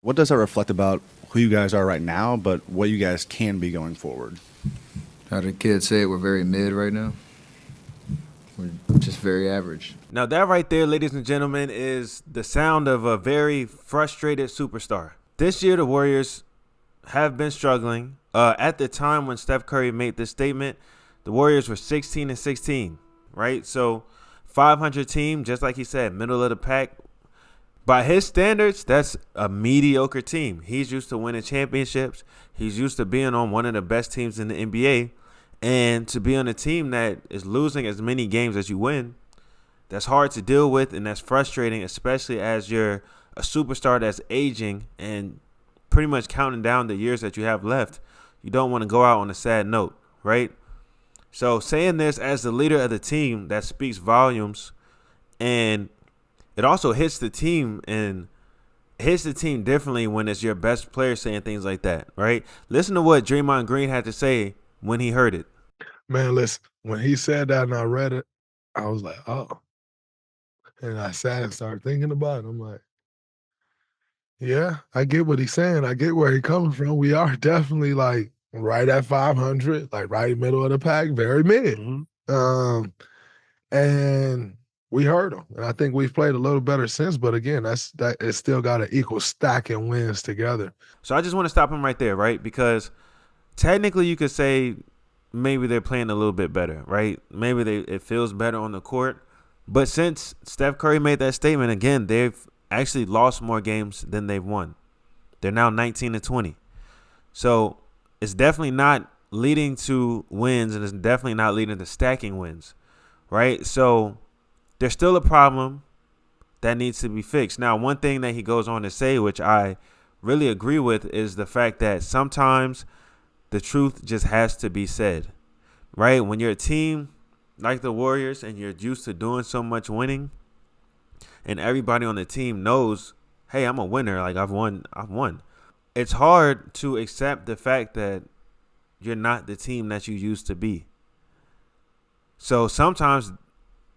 What does that reflect about who you guys are right now, but what you guys can be going forward? How the kids say it, we're very mid right now. We're just very average. Now, that right there, ladies and gentlemen, is the sound of a very frustrated superstar. This year, the Warriors have been struggling. At the time when Steph Curry made this statement, the Warriors were 16-16, right? So 500 team, just like he said, middle of the pack. By his standards, that's a mediocre team. He's used to winning championships. He's used to being on one of the best teams in the NBA. And to be on a team that is losing as many games as you win, that's hard to deal with, and that's frustrating, especially as you're a superstar that's aging and pretty much counting down the years that you have left. You don't want to go out on a sad note, right? So saying this as the leader of the team, that speaks volumes, and it also hits the team and hits the team differently when it's your best player saying things like that, right? Listen to what Draymond Green had to say when he heard it. Man, listen, when he said that and I read it, I was like, oh. And I sat and started thinking about it. I'm like, yeah, I get what he's saying. I get where he's coming from. We are definitely like right at 500, like right middle of the pack, very mid. And we heard him. And I think we've played a little better since. But again, that it's still got an equal stack and wins together. So I just want to stop him right there, right? Because technically you could say maybe they're playing a little bit better, right? Maybe it feels better on the court. But since Steph Curry made that statement, again, they've actually lost more games than they've won. They're now 19-20. So it's definitely not leading to wins, and it's definitely not leading to stacking wins, right? So there's still a problem that needs to be fixed. Now, one thing that he goes on to say, which I really agree with, is the fact that sometimes the truth just has to be said, right? When you're a team like the Warriors and you're used to doing so much winning, and everybody on the team knows, hey, I'm a winner, like I've won. It's hard to accept the fact that you're not the team that you used to be. So sometimes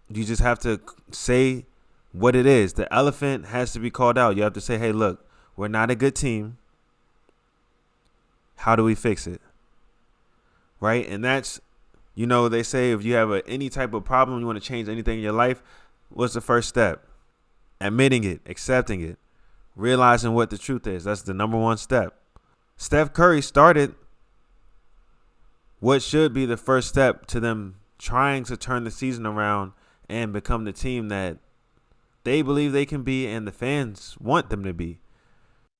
you just have to say what it is. The elephant has to be called out. You have to say, hey, look, we're not a good team. How do we fix it? Right? And that's, they say if you have any type of problem, you want to change anything in your life, what's the first step? Admitting it, accepting it, realizing what the truth is. That's the number one step. Steph Curry started what should be the first step to them trying to turn the season around and become the team that they believe they can be and the fans want them to be.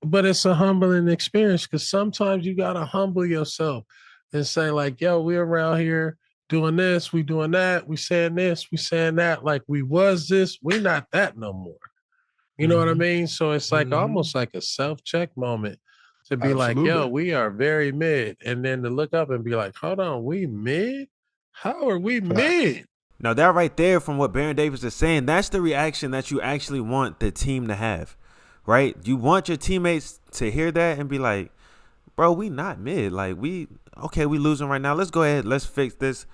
But it's a humbling experience because sometimes you got to humble yourself and say like, yo, we're around here doing this, we doing that, we saying this, we saying that, like we was this, we not that no more. You know what I mean? So it's like almost like a self-check moment to be like, yo, we are very mid. And then to look up and be like, hold on, we mid? How are we mid? Now that right there from what Baron Davis is saying, that's the reaction that you actually want the team to have, right? You want your teammates to hear that and be like, bro, we not mid. Like we losing right now. Let's go ahead. Let's fix this.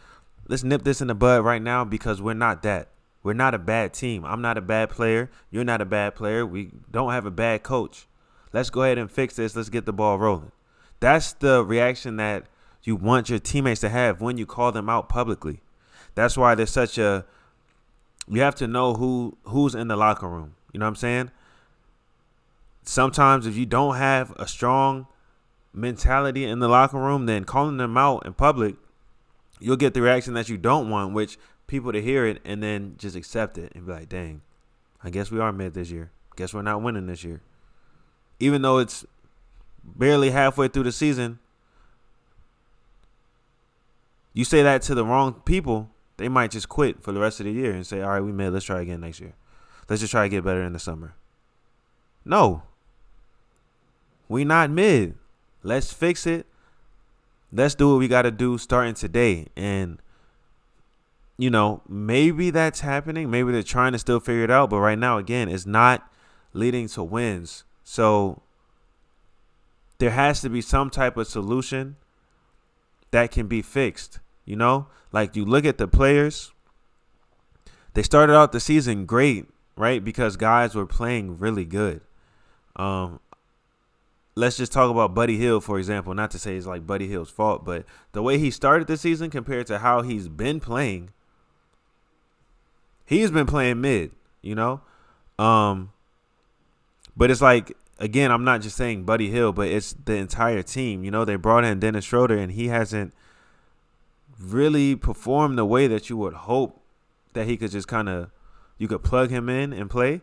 Let's nip this in the bud right now because we're not that. We're not a bad team. I'm not a bad player. You're not a bad player. We don't have a bad coach. Let's go ahead and fix this. Let's get the ball rolling. That's the reaction that you want your teammates to have when you call them out publicly. That's why there's you have to know who's in the locker room. You know what I'm saying? Sometimes if you don't have a strong mentality in the locker room, then calling them out in public, you'll get the reaction that you don't want, which people to hear it and then just accept it and be like, dang, I guess we are mid this year. Guess we're not winning this year. Even though it's barely halfway through the season, you say that to the wrong people, they might just quit for the rest of the year and say, all right, we mid, let's try again next year. Let's just try to get better in the summer. No. We not mid. Let's fix it. Let's do what we got to do starting today. And, maybe that's happening. Maybe they're trying to still figure it out. But right now, again, it's not leading to wins. So there has to be some type of solution that can be fixed. Like you look at the players. They started out the season great, right? Because guys were playing really good. let's just talk about Buddy Hield, for example. Not to say it's like Buddy Hield's fault, but the way he started the season compared to how he's been playing, he's been playing mid, you know? But it's like, again, I'm not just saying Buddy Hield, but it's the entire team. You know, they brought in Dennis Schroeder, and he hasn't really performed the way that you would hope that he could just kind of, you could plug him in and play.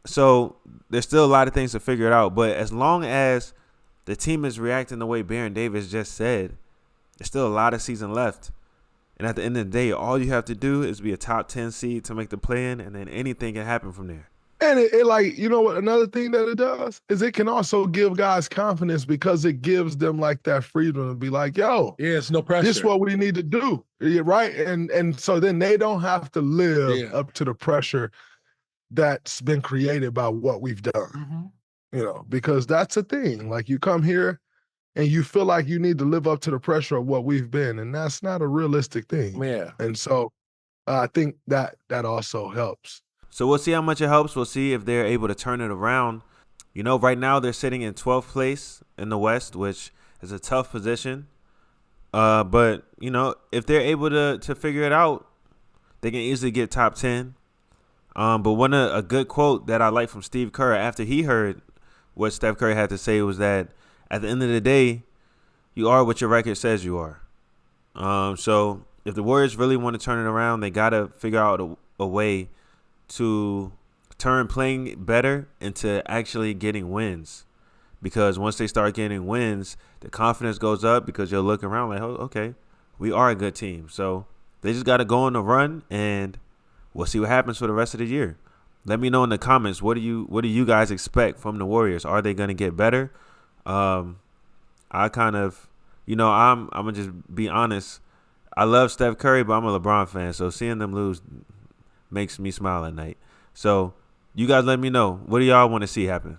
So there's still a lot of things to figure it out. But as long as the team is reacting the way Baron Davis just said, there's still a lot of season left. And at the end of the day, all you have to do is be a top 10 seed to make the play-in, and then anything can happen from there. And it like, you know what, another thing that it does is it can also give guys confidence because it gives them like that freedom to be like, yo, Yeah, it's no pressure. this is what we need to do. Right. And so then they don't have to live up to the pressure that's been created by what we've done. Mm-hmm. You know, because that's the thing. Like you come here and you feel like you need to live up to the pressure of what we've been. And that's not a realistic thing. Yeah. And so I think that also helps. So we'll see how much it helps. We'll see if they're able to turn it around. You know, right now they're sitting in 12th place in the West, which is a tough position. But, you know, if they're able to figure it out, they can easily get top 10. But a good quote that I like from Steve Kerr after he heard what Steph Curry had to say was that at the end of the day, you are what your record says you are. So if the Warriors really want to turn it around, they got to figure out a way to turn playing better into actually getting wins. Because once they start getting wins, the confidence goes up because you'll look around like, oh, okay, we are a good team. So they just got to go on the run, and we'll see what happens for the rest of the year. Let me know in the comments, what do you guys expect from the Warriors? Are they going to get better? I kind of, you know, I'm going to just be honest. I love Steph Curry, but I'm a LeBron fan. So seeing them lose makes me smile at night. So you guys let me know. What do y'all want to see happen?